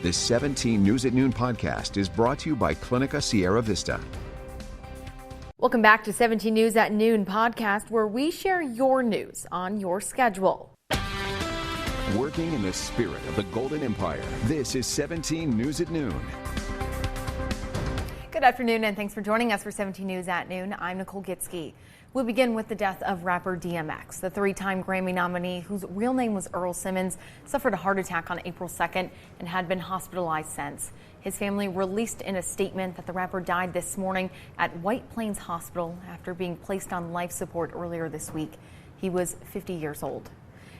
This 17 News at Noon podcast is brought to you by Clinica Sierra Vista. Welcome back to 17 News at Noon podcast, where we share your news on your schedule. Working in the spirit of the Golden Empire, this is 17 News at Noon. Good afternoon, and thanks for joining us for 17 News at Noon. I'm Nicole Gitsky. We'll begin with the death of rapper DMX. The three-time Grammy nominee, whose real name was Earl Simmons, suffered a heart attack on April 2nd and had been hospitalized since. His family released in a statement that the rapper died this morning at White Plains Hospital after being placed on life support earlier this week. He was 50 years old.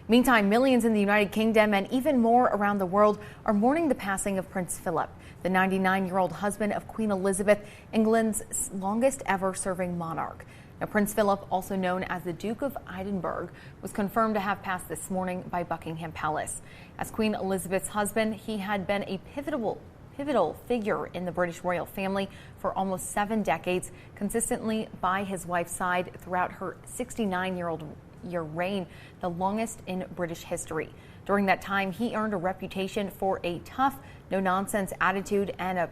Meantime, millions in the United Kingdom and even more around the world are mourning the passing of Prince Philip, the 99-year-old husband of Queen Elizabeth, England's longest ever serving monarch. Now, Prince Philip, also known as the Duke of Edinburgh, was confirmed to have passed this morning by Buckingham Palace. As Queen Elizabeth's husband, he had been a pivotal figure in the British royal family for almost 7 decades, consistently by his wife's side throughout her 69-year reign, the longest in British history. During that time, he earned a reputation for a tough, no-nonsense attitude and a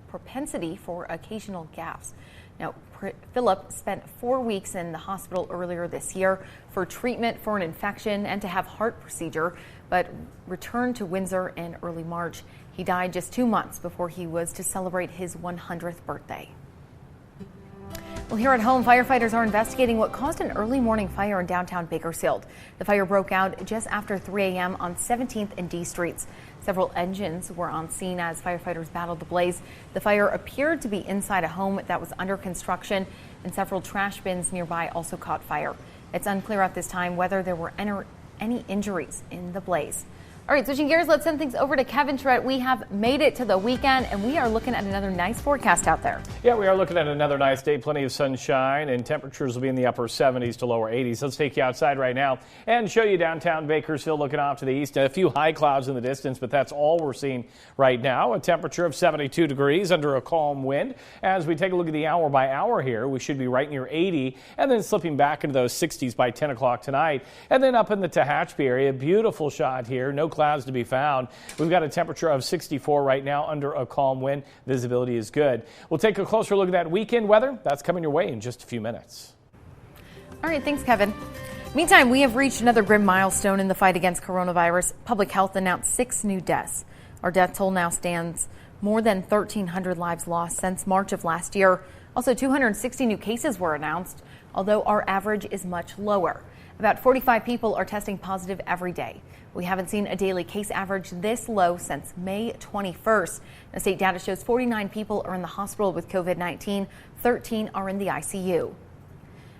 propensity for occasional gaffes. Now, Philip spent 4 weeks in the hospital earlier this year for treatment for an infection and to have heart procedure, but returned to Windsor in early March. He died just 2 months before he was to celebrate his 100th birthday. Well, here at home, firefighters are investigating what caused an early morning fire in downtown Bakersfield. The fire broke out just after 3 a.m. on 17th and D Streets. Several engines were on scene as firefighters battled the blaze. The fire appeared to be inside a home that was under construction, and several trash bins nearby also caught fire. It's unclear at this time whether there were any injuries in the blaze. All right, switching gears, let's send things over to Kevin Trett. We have made it to the weekend, and we are looking at another nice forecast out there. Yeah, we are looking at another nice day, plenty of sunshine, and temperatures will be in the upper 70s to lower 80s. Let's take you outside right now and show you downtown Bakersfield looking off to the east. A few high clouds in the distance, but that's all we're seeing right now. A temperature of 72 degrees under a calm wind. As we take a look at the hour by hour here, we should be right near 80 and then slipping back into those 60s by 10 o'clock tonight. And then up in the Tehachapi area, beautiful shot here. No clouds to be found. We've got a temperature of 64 right now under a calm wind. Visibility is good. We'll take a closer look at that weekend weather. That's coming your way in just a few minutes. All right, thanks, Kevin. Meantime, we have reached another grim milestone in the fight against coronavirus. Public Health announced 6 new deaths. Our death toll now stands more than 1,300 lives lost since March of last year. Also, 260 new cases were announced, although our average is much lower. About 45 people are testing positive every day. We haven't seen a daily case average this low since May 21st. The state data shows 49 people are in the hospital with COVID-19, 13 are in the ICU.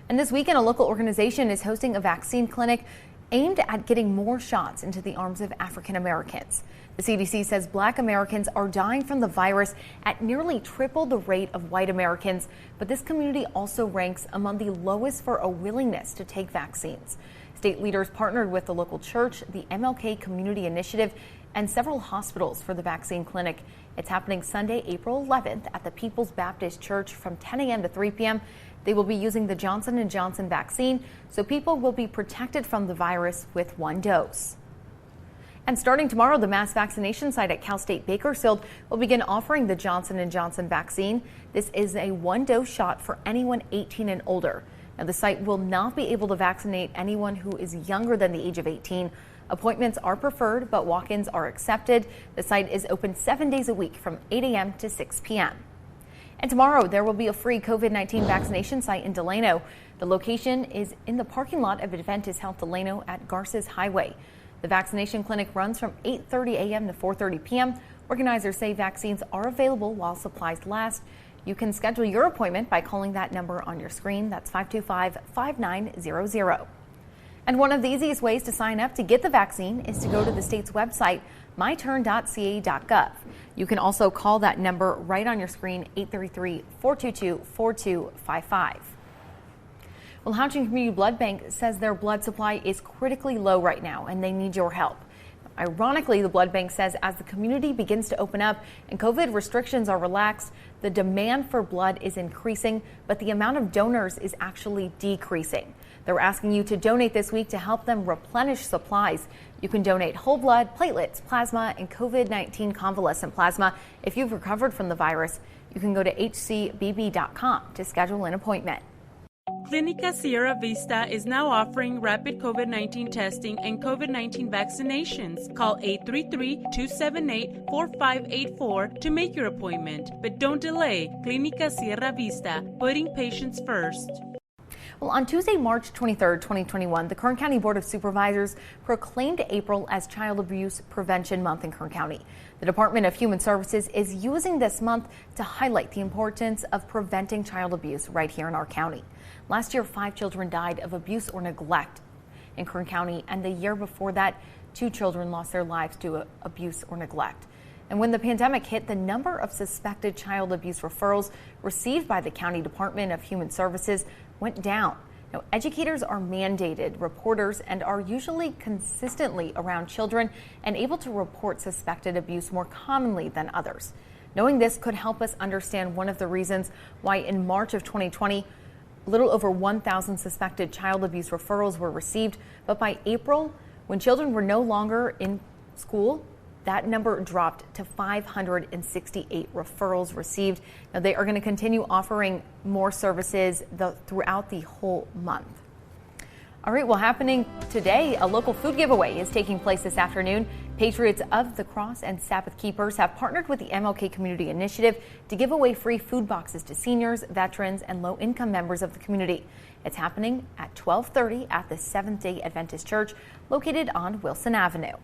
And this weekend, a local organization is hosting a vaccine clinic aimed at getting more shots into the arms of African Americans. The CDC says Black Americans are dying from the virus at nearly triple the rate of white Americans, but this community also ranks among the lowest for a willingness to take vaccines. State leaders partnered with the local church, the MLK Community Initiative, and several hospitals for the vaccine clinic. It's happening Sunday, April 11th at the People's Baptist Church from 10 a.m. to 3 p.m. They will be using the Johnson & Johnson vaccine, so people will be protected from the virus with 1 dose. And starting tomorrow, the mass vaccination site at Cal State Bakersfield will begin offering the Johnson & Johnson vaccine. This is a 1-dose shot for anyone 18 and older. Now, the site will not be able to vaccinate anyone who is younger than the age of 18. Appointments are preferred, but walk-ins are accepted. The site is open 7 days a week from 8 a.m. to 6 p.m. And tomorrow, there will be a free COVID-19 vaccination site in Delano. The location is in the parking lot of Adventist Health Delano at Garces Highway. The vaccination clinic runs from 8:30 a.m. to 4:30 p.m. Organizers say vaccines are available while supplies last. You can schedule your appointment by calling that number on your screen. That's 525-5900. And one of the easiest ways to sign up to get the vaccine is to go to the state's website, myturn.ca.gov. You can also call that number right on your screen, 833-422-4255. Well, Houchin Community Blood Bank says their blood supply is critically low right now and they need your help. Ironically, the blood bank says as the community begins to open up and COVID restrictions are relaxed, the demand for blood is increasing, but the amount of donors is actually decreasing. They're asking you to donate this week to help them replenish supplies. You can donate whole blood, platelets, plasma, and COVID-19 convalescent plasma. If you've recovered from the virus, you can go to hcbb.com to schedule an appointment. Clínica Sierra Vista is now offering rapid COVID-19 testing and COVID-19 vaccinations. Call 833-278-4584 to make your appointment. But don't delay. Clínica Sierra Vista, putting patients first. Well, on Tuesday, March 23rd, 2021, the Kern County Board of Supervisors proclaimed April as Child Abuse Prevention Month in Kern County. The Department of Human Services is using this month to highlight the importance of preventing child abuse right here in our county. Last year, 5 children died of abuse or neglect in Kern County, and the year before that, 2 children lost their lives to abuse or neglect. And when the pandemic hit, the number of suspected child abuse referrals received by the County Department of Human Services went down. Now, educators are mandated reporters and are usually consistently around children and able to report suspected abuse more commonly than others. Knowing this could help us understand one of the reasons why in March of 2020, a little over 1,000 suspected child abuse referrals were received. But by April, when children were no longer in school, that number dropped to 568 referrals received. Now, they are going to continue offering more services throughout the whole month. All right, well, happening today, a local food giveaway is taking place this afternoon. Patriots of the Cross and Sabbath Keepers have partnered with the MLK Community Initiative to give away free food boxes to seniors, veterans, and low-income members of the community. It's happening at 12:30 at the Seventh-day Adventist Church located on Wilson Avenue.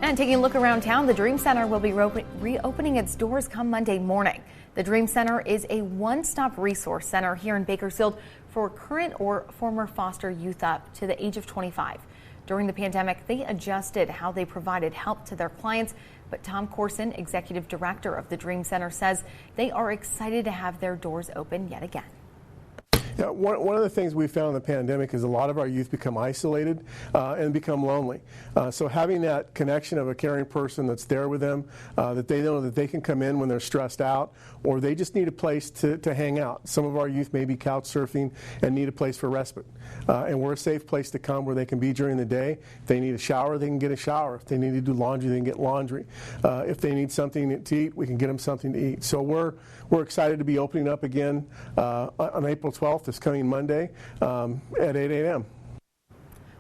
And taking a look around town, the Dream Center will be reopening its doors come Monday morning. The Dream Center is a one-stop resource center here in Bakersfield for current or former foster youth up to the age of 25. During the pandemic, they adjusted how they provided help to their clients, but Tom Corson, executive director of the Dream Center, says they are excited to have their doors open yet again. Yeah, one of the things we found in the pandemic is a lot of our youth become isolated and become lonely. So having that connection of a caring person that's there with them, that they know that they can come in when they're stressed out or they just need a place to hang out. Some of our youth may be couch surfing and need a place for respite. And we're a safe place to come where they can be during the day. If they need a shower, they can get a shower. If they need to do laundry, they can get laundry. If they need something to eat, we can get them something to eat. So we're excited to be opening up again on April 12th, this coming Monday at 8 a.m.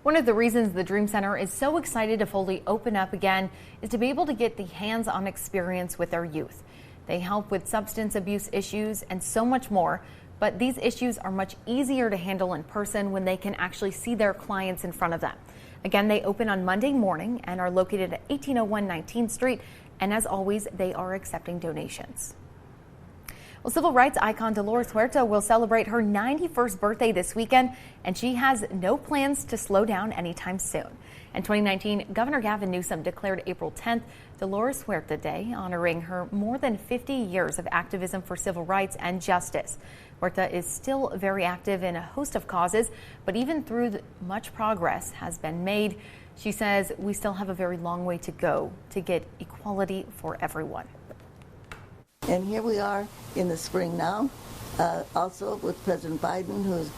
One of the reasons the Dream Center is so excited to fully open up again is to be able to get the hands-on experience with their youth. They help with substance abuse issues and so much more, but these issues are much easier to handle in person when they can actually see their clients in front of them. Again, they open on Monday morning and are located at 1801 19th Street, and as always, they are accepting donations. Well, civil rights icon Dolores Huerta will celebrate her 91st birthday this weekend, and she has no plans to slow down anytime soon. In 2019, Governor Gavin Newsom declared April 10th Dolores Huerta Day, honoring her more than 50 years of activism for civil rights and justice. Huerta is still very active in a host of causes, but even through much progress has been made, she says we still have a very long way to go to get equality for everyone. And here we are in the spring now, also with President Biden, who's,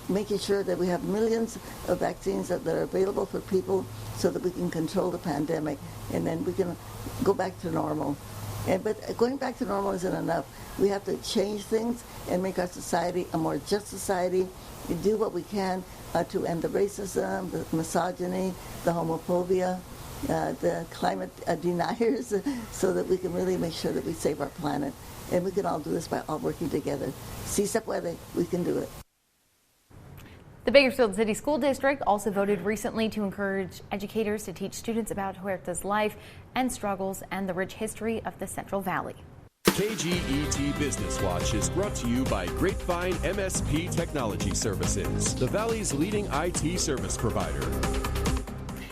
making sure that we have millions of vaccines that are available for people so that we can control the pandemic, and then we can go back to normal. But going back to normal isn't enough. We have to change things and make our society a more just society, and do what we can to end the racism, the misogyny, the homophobia, the climate deniers, so that we can really make sure that we save our planet. And we can all do this by all working together. Si se puede, we can do it. The Bakersfield City School District also voted recently to encourage educators to teach students about Huerta's life and struggles and the rich history of the Central Valley. KGET Business Watch is brought to you by Grapevine MSP Technology Services, the Valley's leading IT service provider.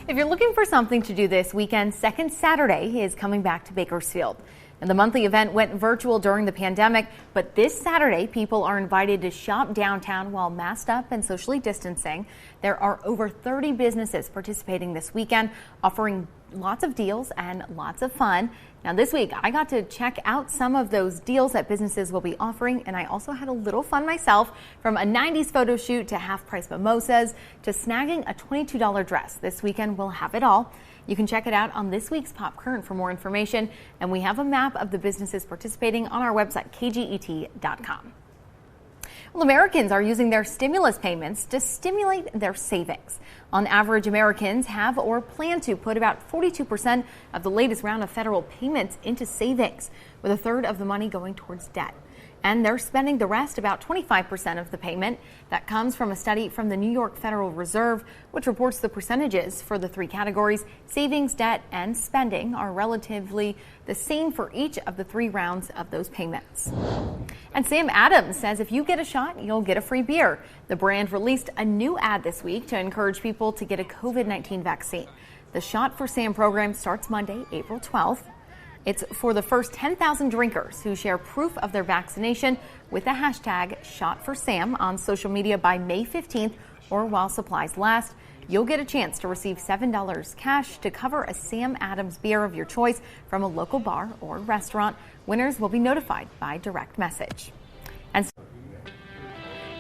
If you're looking for something to do this weekend, Second Saturday is coming back to Bakersfield. And the monthly event went virtual during the pandemic, but this Saturday, people are invited to shop downtown while masked up and socially distancing. There are over 30 businesses participating this weekend, offering lots of deals and lots of fun. Now this week, I got to check out some of those deals that businesses will be offering, and I also had a little fun myself, from a 90s photo shoot to half-price mimosas to snagging a $22 dress. This weekend, we'll have it all. You can check it out on this week's Pop Current for more information, and we have a map of the businesses participating on our website, kget.com. Well, Americans are using their stimulus payments to stimulate their savings. On average, Americans have or plan to put about 42% of the latest round of federal payments into savings, with a third of the money going towards debt. And they're spending the rest, about 25% of the payment. That comes from a study from the New York Federal Reserve, which reports the percentages for the three categories: savings, debt, and spending are relatively the same for each of the three rounds of those payments. And Sam Adams says if you get a shot, you'll get a free beer. The brand released a new ad this week to encourage people to get a COVID-19 vaccine. The Shot for Sam program starts Monday, April 12th. It's for the first 10,000 drinkers who share proof of their vaccination with the hashtag #ShotForSam on social media by May 15th or while supplies last. You'll get a chance to receive $7 cash to cover a Sam Adams beer of your choice from a local bar or restaurant. Winners will be notified by direct message. And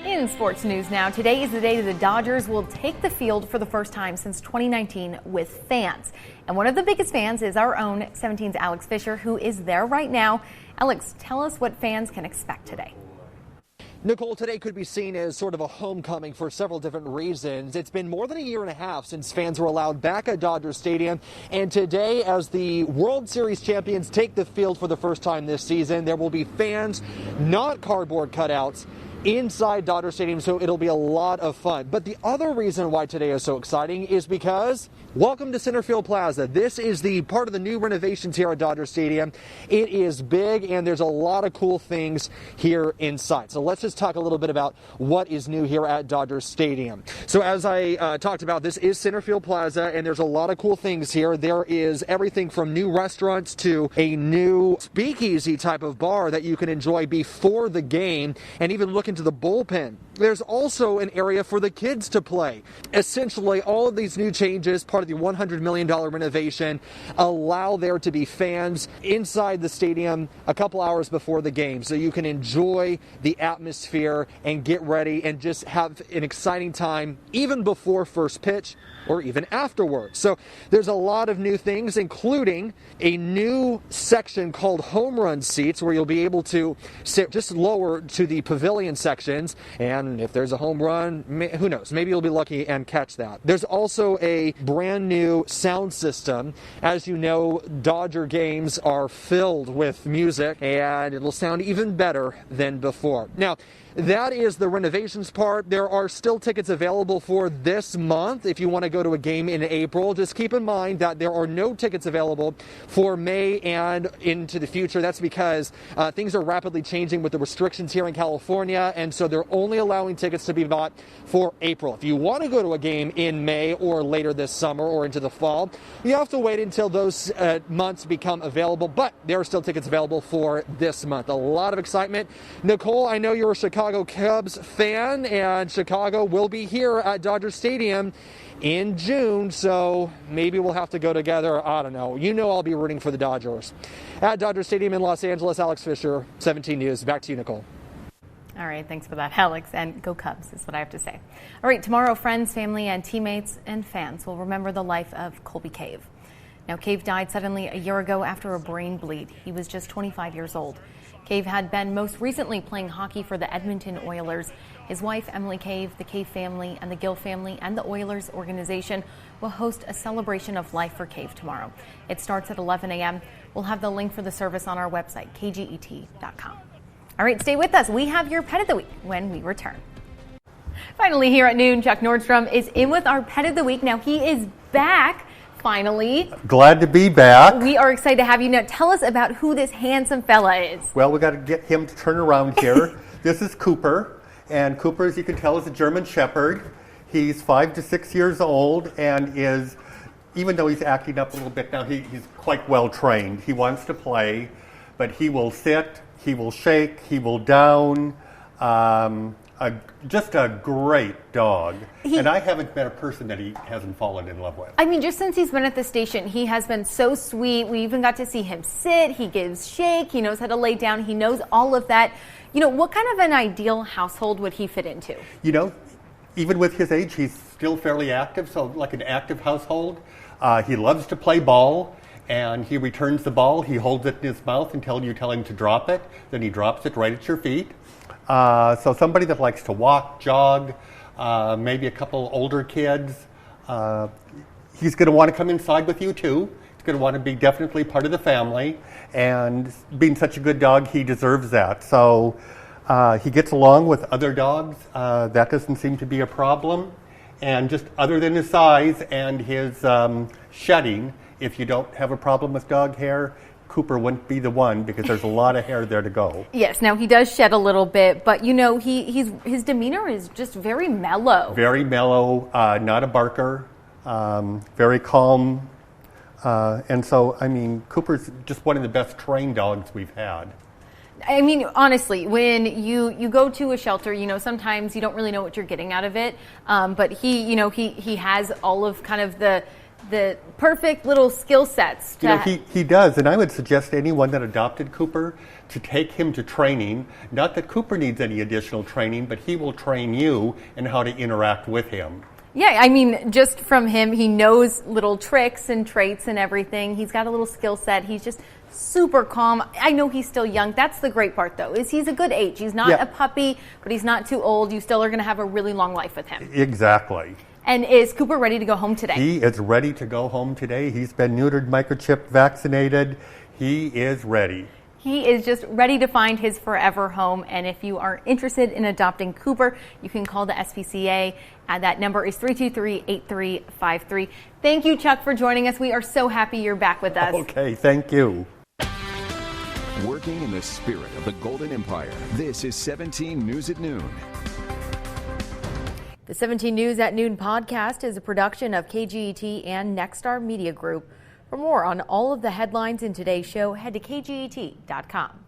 in sports news now, today is the day the Dodgers will take the field for the first time since 2019 with fans. And one of the biggest fans is our own 17's Alex Fisher, who is there right now. Alex, tell us what fans can expect today. Nicole, today could be seen as sort of a homecoming for several different reasons. It's been more than a year and a half since fans were allowed back at Dodger Stadium. And today, as the World Series champions take the field for the first time this season, there will be fans, not cardboard cutouts, inside Dodger Stadium, so it'll be a lot of fun. But the other reason why today is so exciting is because welcome to Centerfield Plaza. This is the part of the new renovations here at Dodger Stadium. It is big, and there's a lot of cool things here inside. So let's just talk a little bit about what is new here at Dodger Stadium. So as I talked about, this is Centerfield Plaza, and there's a lot of cool things here. There is everything from new restaurants to a new speakeasy type of bar that you can enjoy before the game, and even look into the bullpen. There's also an area for the kids to play. Essentially, all of these new changes, part of the $100 million renovation, allow there to be fans inside the stadium a couple hours before the game, so you can enjoy the atmosphere and get ready and just have an exciting time even before first pitch or even afterwards. So there's a lot of new things, including a new section called home run seats, where you'll be able to sit just lower to the pavilion sections, and if there's a home run, who knows, maybe you'll be lucky and catch that. There's also a brand new sound system. As you know, Dodger games are filled with music, and it'll sound even better than before. Now, that is the renovations part. There are still tickets available for this month if you want to go to a game in April. Just keep in mind that there are no tickets available for May and into the future. That's because things are rapidly changing with the restrictions here in California, and so they're only allowing tickets to be bought for April. If you want to go to a game in May or later this summer or into the fall, you have to wait until those months become available, but there are still tickets available for this month. A lot of excitement. Nicole, I know you're a Chicago Cubs fan, and Chicago will be here at Dodger Stadium in June, so maybe we'll have to go together. I don't know. You know I'll be rooting for the Dodgers. At Dodger Stadium in Los Angeles, Alex Fisher, 17 News. Back to you, Nicole. All right, thanks for that, Alex, and go Cubs is what I have to say. All right, tomorrow, friends, family, and teammates and fans will remember the life of Colby Cave. Now, Cave died suddenly a year ago after a brain bleed. He was just 25 years old. Cave had been most recently playing hockey for the Edmonton Oilers. His wife, Emily Cave, the Cave family, and the Gill family, and the Oilers organization will host a celebration of life for Cave tomorrow. It starts at 11 a.m. We'll have the link for the service on our website, kget.com. All right, stay with us. We have your Pet of the Week when we return. Finally, here at noon, Chuck Nordstrom is in with our Pet of the Week. Now, he is back. Finally. Glad to be back. We are excited to have you. Now, tell us about who this handsome fella is. Well, we got to get him to turn around here. This is Cooper, and Cooper, as you can tell, is a German Shepherd. He's 5 to 6 years old and is, even though he's acting up a little bit now, he's quite well trained. He wants to play, but he will sit, he will shake, he will down. Just a great dog. And I haven't met a person that he hasn't fallen in love with. I mean, just since he's been at the station, he has been so sweet. We even got to see him sit. He gives shake. He knows how to lay down. He knows all of that. You know, what kind of an ideal household would he fit into? You know, even with his age, he's still fairly active, so like an active household. He loves to play ball, and he returns the ball. He holds it in his mouth until you tell him to drop it. Then he drops it right at your feet. So somebody that likes to walk, jog, maybe a couple older kids. He's going to want to come inside with you too. He's going to want to be definitely part of the family. And being such a good dog, he deserves that. So he gets along with other dogs. That doesn't seem to be a problem. And just other than his size and his shedding, if you don't have a problem with dog hair, Cooper wouldn't be the one because there's a lot of hair there to go. Yes, now he does shed a little bit, but you know, his demeanor is just very mellow. Very mellow, not a barker, very calm. And so, I mean, Cooper's just one of the best trained dogs we've had. I mean, honestly, when you go to a shelter, you know, sometimes you don't really know what you're getting out of it. But he has all of kind of the perfect little skill sets. You know, he does, and I would suggest to anyone that adopted Cooper to take him to training. Not that Cooper needs any additional training, but he will train you in how to interact with him. Yeah, I mean, just from him, he knows little tricks and traits and everything. He's got a little skill set. He's just super calm. I know he's still young. That's the great part, though, is he's a good age. He's not a puppy, but he's not too old. You still are going to have a really long life with him. Exactly. And is Cooper ready to go home today? He is ready to go home today. He's been neutered, microchipped, vaccinated. He is ready. He is just ready to find his forever home. And if you are interested in adopting Cooper, you can call the SPCA. That number is 323-8353. Thank you, Chuck, for joining us. We are so happy you're back with us. Okay, thank you. Working in the spirit of the Golden Empire, this is 17 News at Noon. The 17 News at Noon podcast is a production of KGET and Nexstar Media Group. For more on all of the headlines in today's show, head to kget.com.